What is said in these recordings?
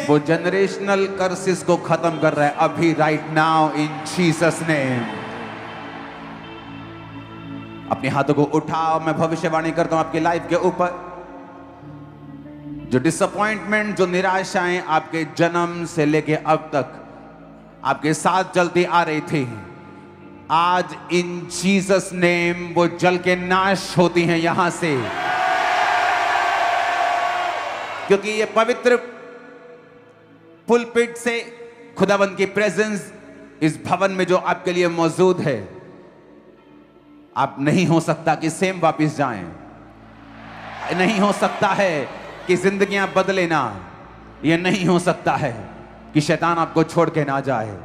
वो generational curses को खत्म कर रहा है अभी, राइट नाउ, इन जीसस नेम। अपने हाथों को उठाओ, मैं भविष्यवाणी करता हूं आपकी लाइफ के ऊपर। जो डिसअपॉइंटमेंट, जो निराशाएं आपके जन्म से लेके अब तक आपके साथ चलती आ रही थी, आज इन जीसस नेम वो जल के नाश होती हैं यहां से। क्योंकि ये पवित्र पुलपिट से खुदावंद की प्रेजेंस इस भवन में जो आपके लिए मौजूद है, आप नहीं हो सकता कि सेम वापस जाएं। नहीं हो सकता है कि जिंदगियां बदले ना। यह नहीं हो सकता है कि शैतान आपको छोड़ के ना जाए।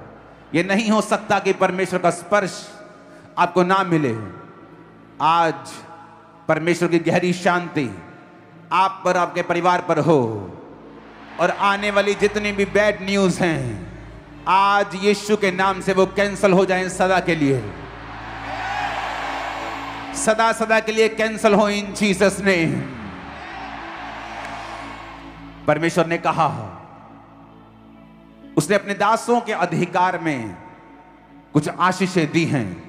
यह नहीं हो सकता कि परमेश्वर का स्पर्श आपको ना मिले। आज परमेश्वर की गहरी शांति आप पर, आपके परिवार पर हो। और आने वाली जितनी भी बैड न्यूज हैं, आज यीशु के नाम से वो कैंसल हो जाएं सदा के लिए। सदा सदा के लिए कैंसल हो इन जीसस ने। परमेश्वर ने कहा, उसने अपने दासों के अधिकार में कुछ आशीषें दी हैं।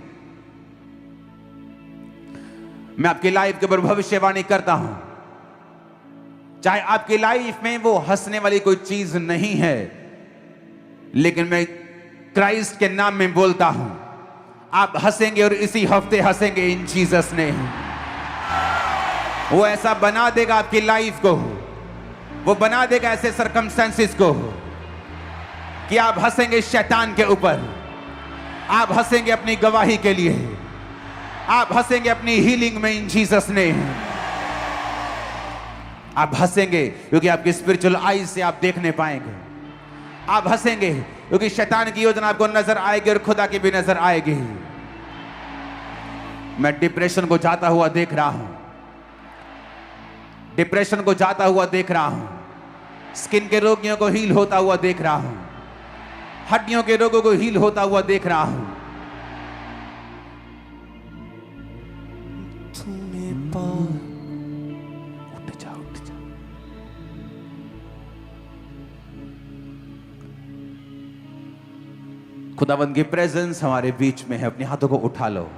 मैं आपकी लाइफ के ऊपर भविष्यवाणी करता हूं। चाहे आपकी लाइफ में वो हंसने वाली कोई चीज नहीं है, लेकिन मैं क्राइस्ट के नाम में बोलता हूं, आप हंसेंगे और इसी हफ्ते हंसेंगे इन जीसस ने। वो ऐसा बना देगा आपकी लाइफ को, वो बना देगा ऐसे सरकमस्टेंसेस को कि आप हंसेंगे शैतान के ऊपर, आप हंसेंगे अपनी गवाही के लिए, आप हंसेंगे अपनी हीलिंग में इन जीसस ने। आप हंसेंगे क्योंकि आपकी स्पिरिचुअल आईज से आप देखने पाएंगे। आप हंसेंगे क्योंकि शैतान की योजना आपको नजर आएगी और खुदा की भी नजर आएगी। मैं डिप्रेशन को जाता हुआ देख रहा हूं, डिप्रेशन को जाता हुआ देख रहा हूं, स्किन के रोगियों को हील होता हुआ देख रहा हूं, हड्डियों के रोगों को हील होता हुआ देख रहा हूं। उठ जा, उठ जा। खुदावंद की प्रेजेंस हमारे बीच में है। अपने हाथों को उठा लो।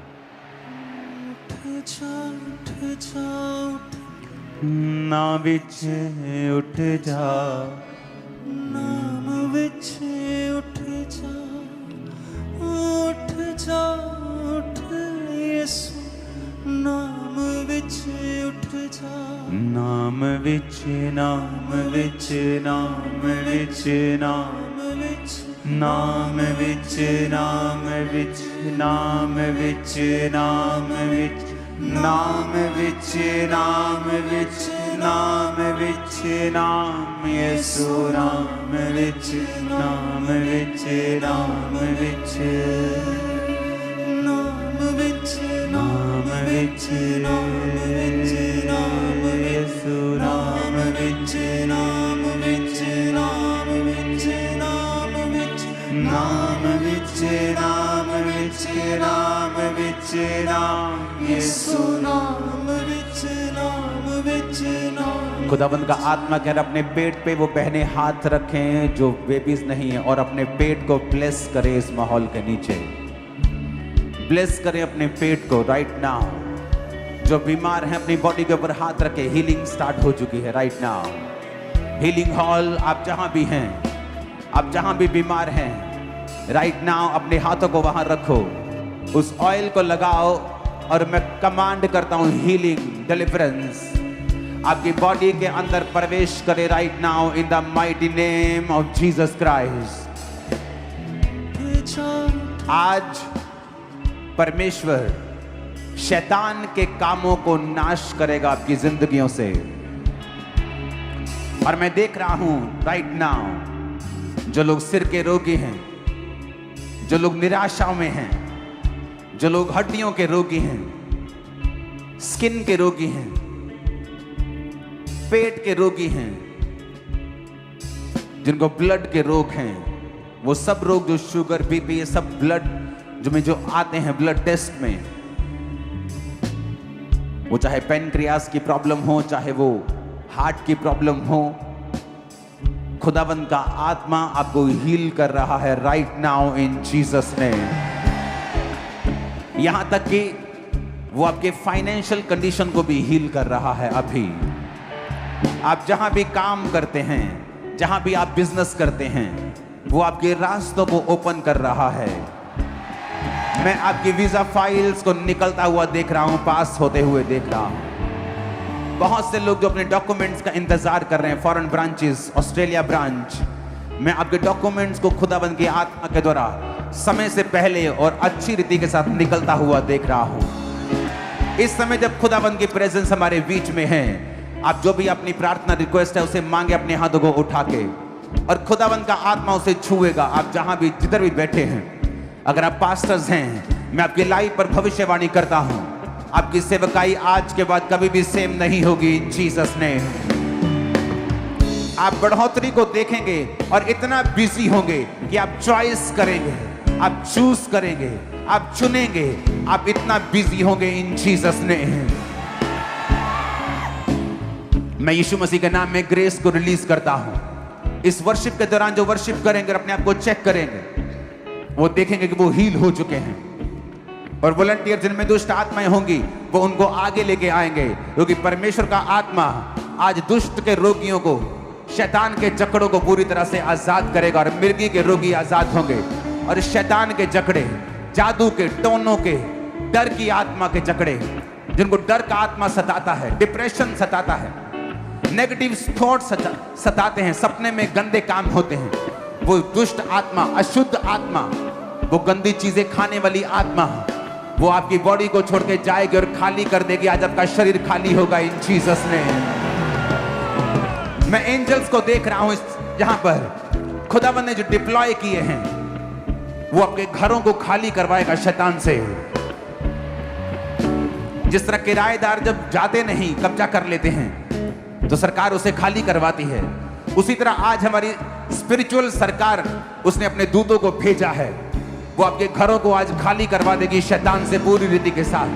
ना बिच उठ जा, नाम विच उठ जा, उठ जा, उठ यीशु, नाम विच उठ जा, नाम विच, नाम विच, नाम विच, नाम विच, नाम विच, नाम विच, नाम विच, नाम विच, नाम विच, नाम विच, नाम विच, नाम यीशु, नाम विच, नाम विच, नाम विच, नाम विच, नाम विच, नाम यीशु, नाम विच, नाम विच, नाम विच, नाम विच, नाम विच, नाम विच, नाम विच, नाम यीशु, नाम विच, नाम विच, नाम। खुदाबंद का आत्मा कह रहा अपने पेट पे वो बहने हाथ रखें जो बेबीज नहीं है, और अपने पेट को ब्लेस करें। इस माहौल के नीचे ब्लेस करें अपने पेट को राइट नाउ। जो बीमार हैं अपनी बॉडी के ऊपर हाथ रखें। हीलिंग स्टार्ट हो चुकी है राइट नाउ। हीलिंग हॉल, आप जहां भी हैं, आप जहां भी बीमार हैं राइट नाउ, अपने हाथों को वहां रखो, उस ऑयल को लगाओ, और मैं कमांड करता हूं हीलिंग, डिलीवरेंस आपकी बॉडी के अंदर प्रवेश करे right now in the mighty name of Jesus Christ. आज परमेश्वर शैतान के कामों को नाश करेगा आपकी जिंदगियों से। और मैं देख रहा हूं राइट नाउ, जो लोग सिर के रोगी हैं, जो लोग निराशाओं में हैं, जो लोग हड्डियों के रोगी हैं, स्किन के रोगी हैं, पेट के रोगी हैं, जिनको ब्लड के रोग हैं, वो सब रोग जो शुगर, बीपी, ये सब ब्लड जो आते हैं ब्लड टेस्ट में, वो चाहे पेनक्रियास की प्रॉब्लम हो, चाहे वो हार्ट की प्रॉब्लम हो, खुदावंद का आत्मा आपको हील कर रहा है right now in Jesus name. यहां तक कि वो आपके फाइनेंशियल कंडीशन को भी हील कर रहा है। अभी आप जहां भी काम करते हैं, जहां भी आप बिजनेस करते हैं, वो आपके रास्तों को ओपन कर रहा है। मैं आपकी वीजा फाइल्स को निकलता हुआ देख रहा हूं, पास होते हुए देख रहा हूं। बहुत से लोग जो अपने डॉक्यूमेंट्स का इंतजार कर रहे हैं, फॉरेन ब्रांचेस, ऑस्ट्रेलिया ब्रांच, मैं आपके डॉक्यूमेंट्स को खुदाबंद की आत्मा के द्वारा समय से पहले और अच्छी रीति के साथ निकलता हुआ देख रहा हूं। इस समय जब खुदाबंद की प्रेजेंस हमारे बीच में है, आप जो भी अपनी प्रार्थना रिक्वेस्ट है उसे मांगे अपने हाथों को उठा के, और खुदाबंद का आत्मा उसे छुएगा। आप जहां भी जिधर भी बैठे हैं, अगर आप पास्टर्स हैं, मैं आपकी लाइफ पर भविष्यवाणी करता हूं, आपकी सेवकाई आज के बाद कभी भी सेम नहीं होगी इन जीसस नेम। आप बढ़ोतरी को देखेंगे और इतना बिजी होंगे कि आप चॉइस करेंगे, आप चूज करेंगे, आप चुनेंगे, आप इतना बिजी होंगे इन जीसस नेम। मैं यीशु मसीह के नाम में ग्रेस को रिलीज करता हूं। इस वर्शिप के दौरान जो वर्शिप करेंगे और अपने आप को चेक करेंगे, वो देखेंगे कि वो हील हो चुके हैं। और वॉलंटियर जिनमें दुष्ट आत्माएं होंगी, वो उनको आगे लेके आएंगे, क्योंकि परमेश्वर का आत्मा आज दुष्ट के रोगियों को, शैतान के जकड़ों को पूरी तरह से आजाद करेगा, और मिर्गी के रोगी आजाद होंगे, और शैतान के जकड़े, जादू के, टोनों के, डर की आत्मा के जकड़े, जिनको डर का आत्मा सताता है, डिप्रेशन सताता है, नेगेटिव थॉट्स सताते हैं, सपने में गंदे काम होते हैं, वो दुष्ट आत्मा, अशुद्ध आत्मा, वो गंदी चीजें खाने वाली आत्मा, वो आपकी बॉडी को छोड़ के जाएगी और खाली कर देगी। आज आपका शरीर खाली होगा इन जीसस नेम। मैं एंजल्स को देख रहा हूं यहां पर, खुदावंद ने जो डिप्लॉय किए हैं, वो आपके घरों को खाली करवाएगा शैतान से। जिस तरह किराएदार जब जाते नहीं, कब्जा कर लेते हैं, तो सरकार उसे खाली करवाती है, उसी तरह आज हमारी स्पिरिचुअल सरकार, उसने अपने दूतों को भेजा है, वो आपके घरों को आज खाली करवा देगी शैतान से पूरी रीति के साथ।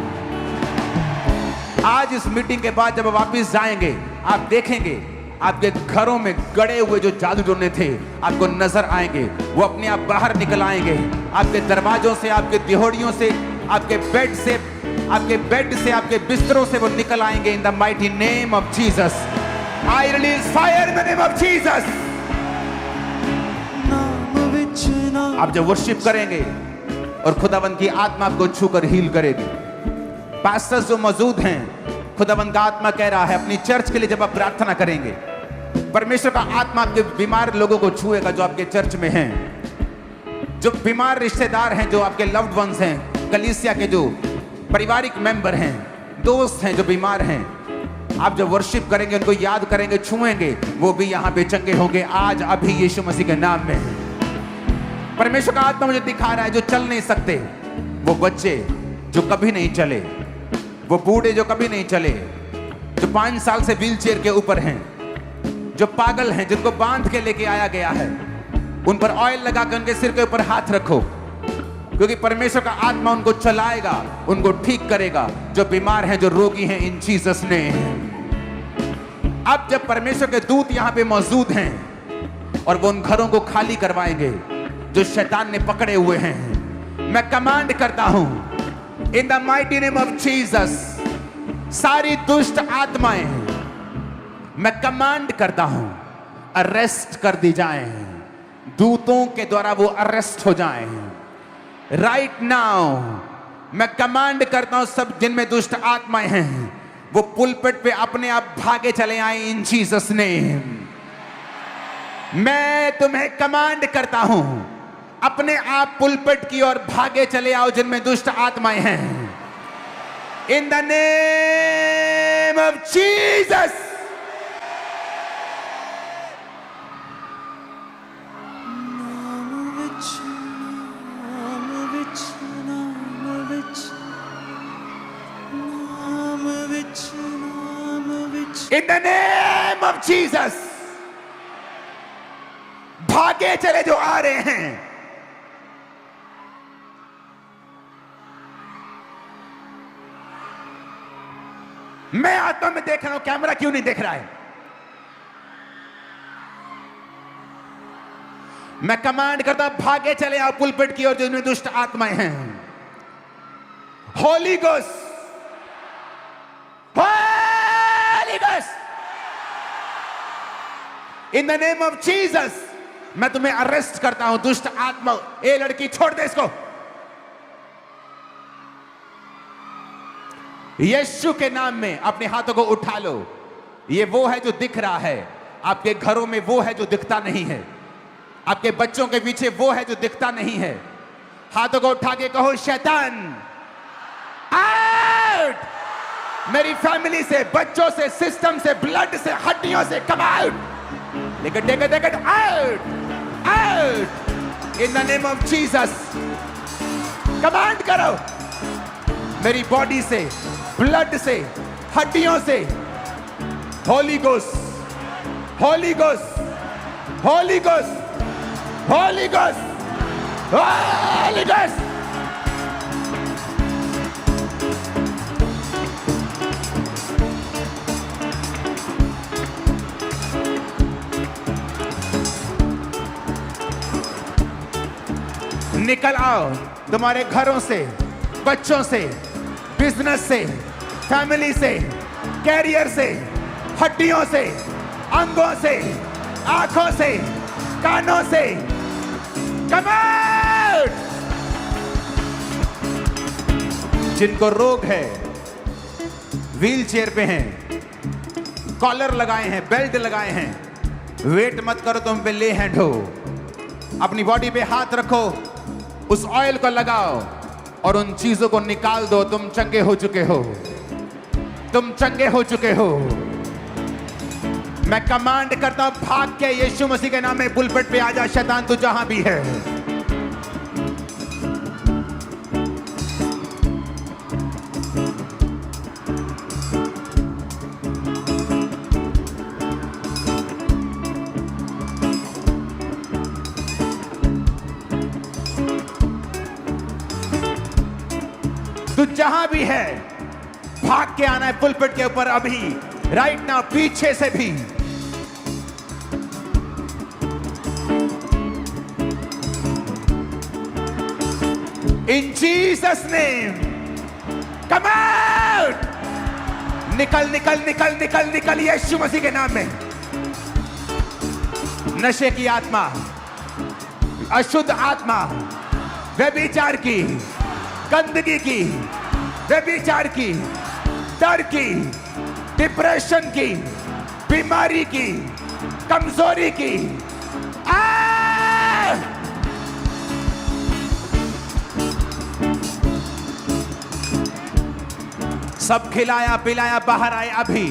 आज इस मीटिंग के बाद जब वापस जाएंगे, आप देखेंगे आपके घरों में गड़े हुए जो जादू टोने थे आपको नजर आएंगे, वो अपने आप बाहर निकल आएंगे, आपके दरवाजों से, आपके दिहोड़ियों से, आपके बेड से, आपके बिस्तरों से वो निकल आएंगे in the mighty name of Jesus. I release fire in the name of Jesus. आप जब वर्शिप करेंगे और खुदावंद की आत्मा आपको छूकर हील करेगी। पास्टर्स जो मौजूद हैं, खुदावंद का आत्मा कह रहा है अपनी चर्च के लिए जब आप प्रार्थना करेंगे, परमेश्वर का आत्मा आपके बीमार लोगों को छुएगा जो आपके चर्च में हैं, जो बीमार रिश्तेदार हैं, जो आपके लव्ड वंस हैं, कलीसिया के जो पारिवारिक मेंबर हैं, दोस्त हैं जो बीमार हैं, आप जब वर्शिप करेंगे, उनको याद करेंगे, छुएंगे, वो भी यहां पे चंगे होंगे आज अभी यीशु मसीह के नाम में। परमेश्वर का आत्मा मुझे दिखा रहा है जो चल नहीं सकते, वो बच्चे जो कभी नहीं चले, वो बूढ़े जो कभी नहीं चले, जो 5 साल से व्हील चेयर के ऊपर हैं, जो पागल हैं, जिनको बांध के लेके आया गया है, उन पर ऑयल लगाकर उनके सिर के ऊपर हाथ रखो, क्योंकि परमेश्वर का आत्मा उनको चलाएगा, उनको ठीक करेगा, जो बीमार हैं, जो रोगी हैं इन जीसस ने। अब जब परमेश्वर के दूत यहां पे मौजूद हैं और वो उन घरों को खाली करवाएंगे जो शैतान ने पकड़े हुए हैं, मैं कमांड करता हूं in the mighty name of Jesus, सारी दुष्ट आत्माएं मैं कमांड करता हूं अरेस्ट कर दी जाएं, दूतों के द्वारा वो अरेस्ट हो जाएं राइट नाउ। मैं कमांड करता हूं सब जिनमें दुष्ट आत्माएं हैं वो पुलपिट पे अपने आप भागे चले आए इन जीसस नेम। मैं तुम्हें कमांड करता हूं अपने आप पुलपिट की ओर भागे चले आओ जिनमें दुष्ट आत्माएं हैं इन the name of Jesus. In the name of Jesus, भागे चले जो आ रहे हैं, मैं आत्मा में देख रहा हूं, कैमरा क्यों नहीं देख रहा है? मैं कमांड करता हूं, भागे चले आप पुलपिट की ओर जिनमें दुष्ट आत्माएं हैं। Holi ghost, Holi ghost, in the name of Jesus मैं तुम्हें अरेस्ट करता हूं दुष्ट आत्मा। ए लड़की छोड़ दे इसको। यीशु के नाम में अपने हाथों को उठा लो। ये वो है जो दिख रहा है आपके घरों में, वो है जो दिखता नहीं है आपके बच्चों के पीछे, वो है जो दिखता नहीं है। हाथों को उठा के कहो, शैतान आउट मेरी फैमिली से, बच्चों से, सिस्टम से, ब्लड से, हड्डियों से, कम आउट। लेकिन out out in the name of Jesus. Command करो मेरी बॉडी से, ब्लड से, हड्डियों से। Holi ghost, Holi ghost, Holi ghost, Holi ghost, Holi ghost. निकल आओ तुम्हारे घरों से, बच्चों से, बिजनेस से, फैमिली से, कैरियर से, हड्डियों से, अंगों से, आंखों से, कानों से। Come out. जिनको रोग है, व्हील चेयर पे हैं, कॉलर लगाए हैं, बेल्ट लगाए हैं, वेट मत करो, तुम पे ले हैंड हो। अपनी बॉडी पे हाथ रखो, उस ऑयल को लगाओ और उन चीजों को निकाल दो। तुम चंगे हो चुके हो, तुम चंगे हो चुके हो। मैं कमांड करता हूं, भाग के यीशु मसीह के नाम में पुलपिट पे आजा। शैतान तू जहां भी है, तू जहां भी है, भाग के आना है पुलपिट के ऊपर अभी, राइट नाउ। पीछे से भी इन जीसस नेम कम आउट। निकल निकल निकल निकल निकल यीशु मसीह के नाम में। नशे की आत्मा, अशुद्ध आत्मा, व्यभिचार की, गंदगी की, व्यभिचार की, डर की, डिप्रेशन की, बीमारी की, कमजोरी की, सब खिलाया पिलाया बाहर आए अभी।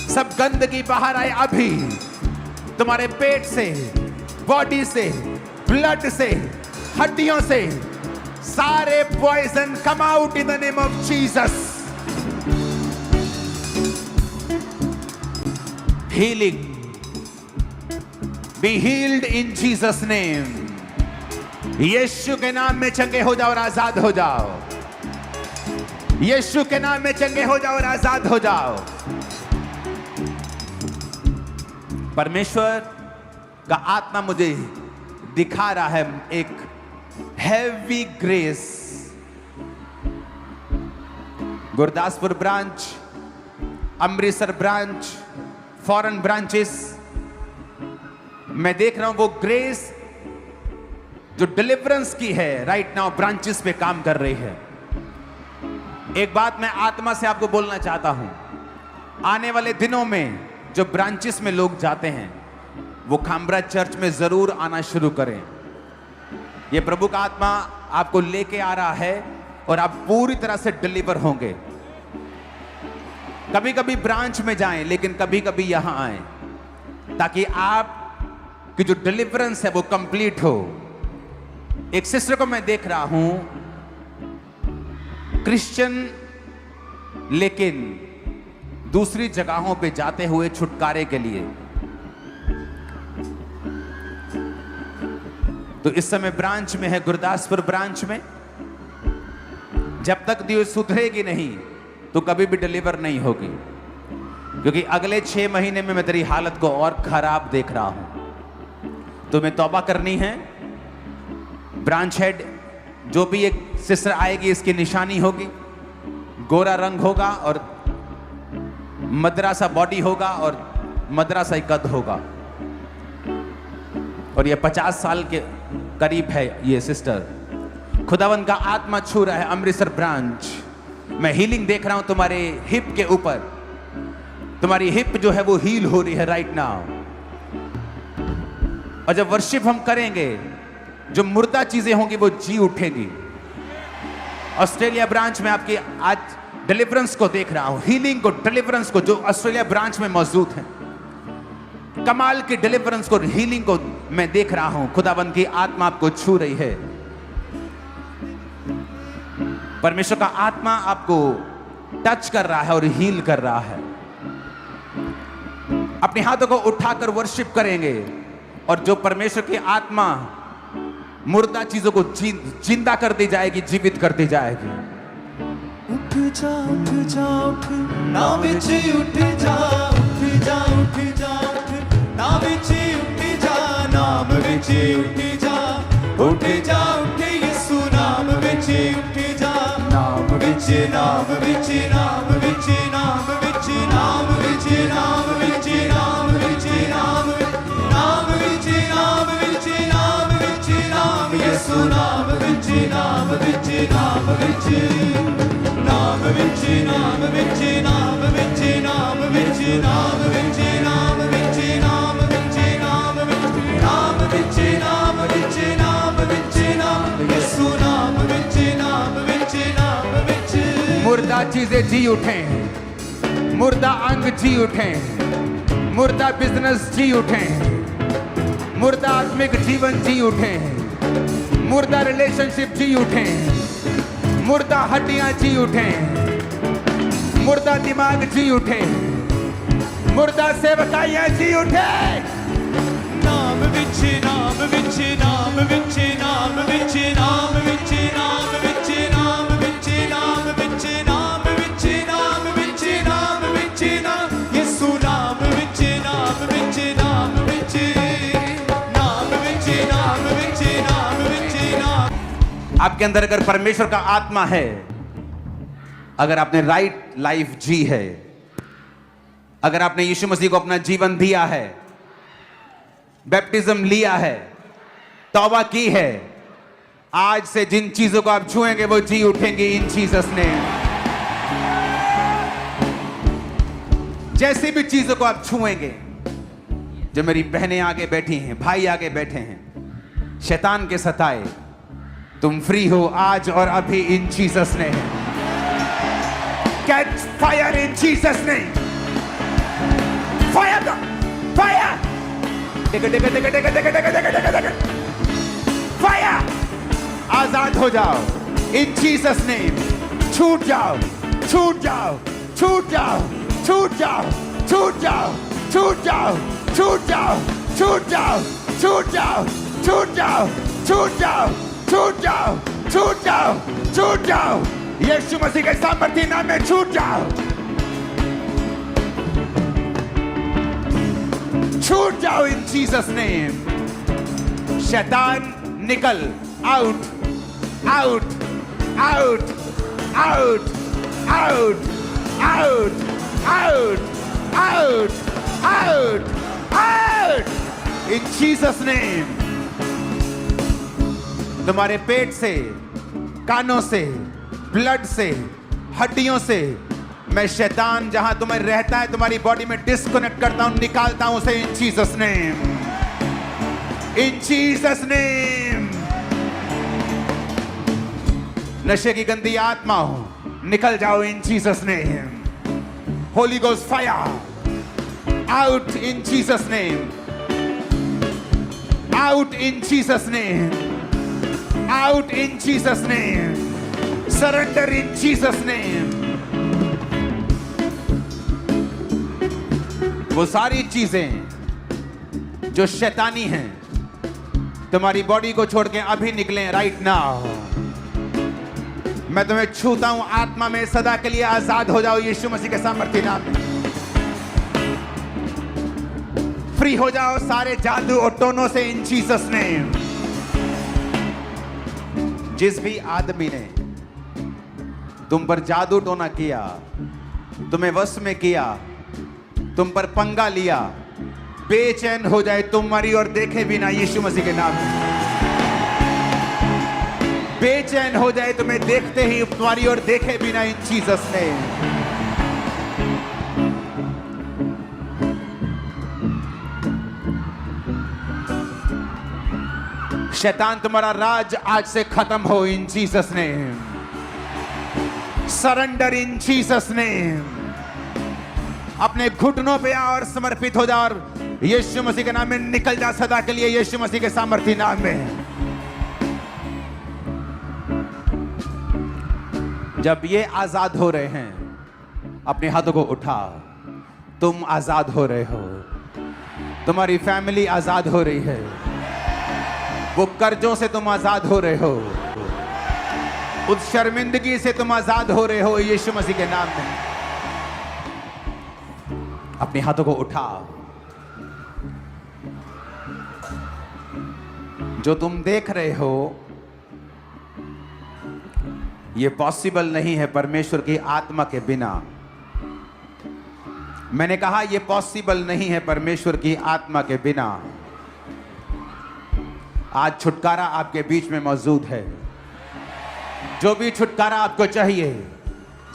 सब गंदगी बाहर आए अभी। तुम्हारे पेट से, बॉडी से, ब्लड से, हड्डियों से सारे poison come out in the name of Jesus. Healing, be healed in Jesus name. यीशु के नाम में चंगे हो जाओ और आजाद हो जाओ। यीशु के नाम में चंगे हो जाओ और आजाद हो जाओ। परमेश्वर का आत्मा मुझे दिखा रहा है एक heavy grace. Gurdaspur branch, Amritsar branch, foreign branches, मैं देख रहा हूं वो ग्रेस जो डिलीवरेंस की है राइट नाउ ब्रांचेस पे काम कर रही है। एक बात मैं आत्मा से आपको बोलना चाहता हूं, आने वाले दिनों में जो ब्रांचेस में लोग जाते हैं वो खामरा चर्च में जरूर आना शुरू करें। ये प्रभु का आत्मा आपको लेके आ रहा है और आप पूरी तरह से डिलीवर होंगे। कभी कभी ब्रांच में जाएं, लेकिन कभी कभी यहां आएं, ताकि आप की जो डिलीवरेंस है वो कंप्लीट हो। एक सिस्टर को मैं देख रहा हूं, क्रिश्चियन लेकिन दूसरी जगहों पे जाते हुए छुटकारे के लिए। तो इस समय ब्रांच में है, गुरदासपुर ब्रांच में। जब तक दियो सुधरेगी नहीं तो कभी भी डिलीवर नहीं होगी, क्योंकि अगले 6 महीने में मैं तेरी हालत को और खराब देख रहा हूं। तुम्हें तौबा करनी है। ब्रांच हेड जो भी एक सिस्टर आएगी, इसकी निशानी होगी, गोरा रंग होगा और मद्रासा बॉडी होगा और मद्रासा कद होगा, और ये 50 साल के करीब है ये सिस्टर। खुदावन का आत्मा छू रहा है अमृतसर ब्रांच। मैं हीलिंग देख रहा हूं तुम्हारे हिप के ऊपर। तुम्हारी हिप जो है वो हील हो रही है राइट नाउ। और जब वर्शिप हम करेंगे, जो मुर्दा चीजें होंगी वो जी उठेंगी। ऑस्ट्रेलिया ब्रांच में आपकी आज डिलीवरेंस को देख रहा हूं, हीलिंग को, डिलीवरेंस को, जो ऑस्ट्रेलिया ब्रांच में मौजूद है। कमाल की डिलीवरेंस को, हीलिंग को मैं देख रहा हूं। खुदावन की आत्मा आपको छू रही है। परमेश्वर का आत्मा आपको टच कर रहा है और हील कर रहा है। अपने हाथों को उठाकर वर्शिप करेंगे और जो परमेश्वर की आत्मा मुर्दा चीजों को जिंदा कर दी जाएगी, जीवित कर दी जाएगी। उठ जा उठ जा उठ ना विच उठ जा उठ जा उठ जा उठ ना विच उठ जा नाम विच उठ जा उठ जा उठ यीशु नाम विच उठ जा नाम विच नाम विच नाम विच नाम विच नाम विच नाम विच नाम विच नाम नाम विच नाम विच नाम विच नाम यीशु नाम विच नाम विच नाम विच नाम विच नाम विच नाम विच नाम विच नाम विच नाम विच नाम विच नाम विच नाम विच नाम विच नाम विच नाम यीशु नाम विच नाम विच नाम विच। मुर्दा चीजें जी उठे, मुर्दा अंग जी उठे, मुर्दा बिजनेस जी उठे, मुर्दा आत्मिक जीवन जी उठे, मुर्दा रिलेशनशिप जी उठे, मुर्दा हड्डियां जी उठे, मुर्दा दिमाग जी उठे, मुर्दा सेवकाइयां जी उठे। नाम विच नाम विच नाम विच नाम विच नाम विच नाम विच नाम विच नाम विच नाम विच नाम विच नाम विच नाम यीशु नाम विच नाम विच नाम विच नाम विच नाम विच नाम विच नाम। आपके अंदर अगर परमेश्वर का आत्मा है, अगर आपने राइट लाइफ जी है, अगर आपने यीशु मसीह को अपना जीवन दिया है, बैप्टिज्म लिया है, तौबा की है, आज से जिन चीजों को आप छुएंगे वो जी उठेंगी इन जीसस ने। जैसी भी चीजों को आप छुएंगे, जो मेरी बहनें आगे बैठी हैं, भाई आगे बैठे हैं, शैतान के सताए, तुम फ्री हो आज और अभी in Jesus name. Catch fire in Jesus name. Fire, fire, fire. आजाद हो जाओ इन जीसस ने। छूट जाओ, छूट जाओ, छूट जाओ, छूट जाओ, छूट जाओ, छूट जाओ, छूट जाओ, छूट जाओ, छूट जाओ, छूट जाओ, छूट जाओ, छूट जाओ, छूट जाओ, छूट जाओ। यीशु मसीह के सामर्थी नाम में छूट जाओ, छूट जाओ इन जीसस नेम। शैतान निकल, out, out, out, out, out, out, out, out, out, out in Jesus name. तुम्हारे पेट से, कानों से, ब्लड से, हड्डियों से मैं शैतान जहां तुम्हें रहता है तुम्हारी बॉडी में डिस्कनेक्ट करता हूं, निकालता हूं उसे इन जीसस नेम, इन जीसस नेम। नशे की गंदी आत्मा हो, निकल जाओ इन Jesus name. Holi ghost fire out in Jesus name, out in Jesus name, out in Jesus name. Surrender in Jesus name. वो सारी चीजें जो शैतानी हैं तुम्हारी बॉडी को छोड़ के अभी निकले राइट नाउ। मैं तुम्हें छूता हूं आत्मा में, सदा के लिए आजाद हो जाओ यीशु मसीह के सामर्थ्य नाम में। फ्री हो जाओ सारे जादू और टोनों से इन जीसस नेम। जिस भी आदमी ने तुम पर जादू टोना किया, तुम्हें वश में किया, तुम पर पंगा लिया, बेचैन हो जाए तुम्हारी और देखे बिना यीशु मसीह के नाम में। बेचैन हो जाए तुम्हें देखते ही तुम्हारी और देखे बिना इन जीसस नेम। शैतान तुम्हारा राज आज से खत्म हो इन जीसस नेम। सरेंडर इन जीसस नेम। अपने घुटनों पे आ और समर्पित हो जा और यीशु मसीह के नाम में निकल जा सदा के लिए, यीशु मसीह के सामर्थी नाम में। जब ये आजाद हो रहे हैं, अपने हाथों को उठा। तुम आजाद हो रहे हो, तुम्हारी फैमिली आजाद हो रही है, वो कर्जों से तुम आजाद हो रहे हो, उस शर्मिंदगी से तुम आजाद हो रहे हो यीशु मसीह के नाम में। अपने हाथों को उठा। जो तुम देख रहे हो ये पॉसिबल नहीं है परमेश्वर की आत्मा के बिना। मैंने कहा ये पॉसिबल नहीं है परमेश्वर की आत्मा के बिना। आज छुटकारा आपके बीच में मौजूद है। जो भी छुटकारा आपको चाहिए,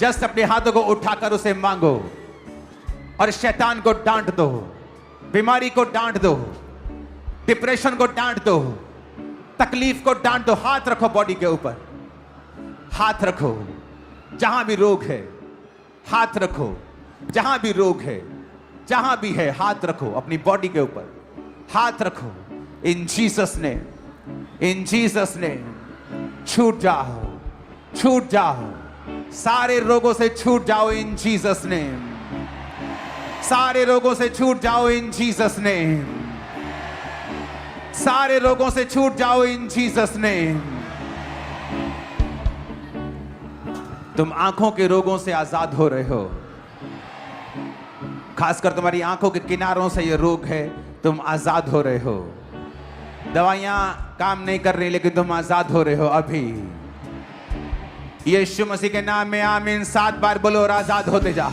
जस्ट अपने हाथों को उठाकर उसे मांगो और शैतान को डांट दो, बीमारी को डांट दो, डिप्रेशन को डांट दो, तकलीफ को डांट दो। हाथ रखो बॉडी के ऊपर, हाथ रखो जहां भी रोग है, हाथ रखो जहां भी रोग है, जहां भी है हाथ रखो अपनी बॉडी के ऊपर, हाथ रखो। इन जीसस ने, इन जीसस ने छूट जाओ, छूट जाओ, सारे रोगों से छूट जाओ इन जीसस ने, सारे रोगों से छूट जाओ इन जीसस ने, सारे रोगों से छूट जाओ इन जीसस ने। तुम आंखों के रोगों से आजाद हो रहे हो, खासकर तुम्हारी आंखों के किनारों से ये रोग है, तुम आजाद हो रहे हो। दवाइयां काम नहीं कर रही लेकिन तुम आजाद हो रहे हो अभी। यीशु मसीह के नाम में आमीन। 7 बार बोलो और आजाद होते जा।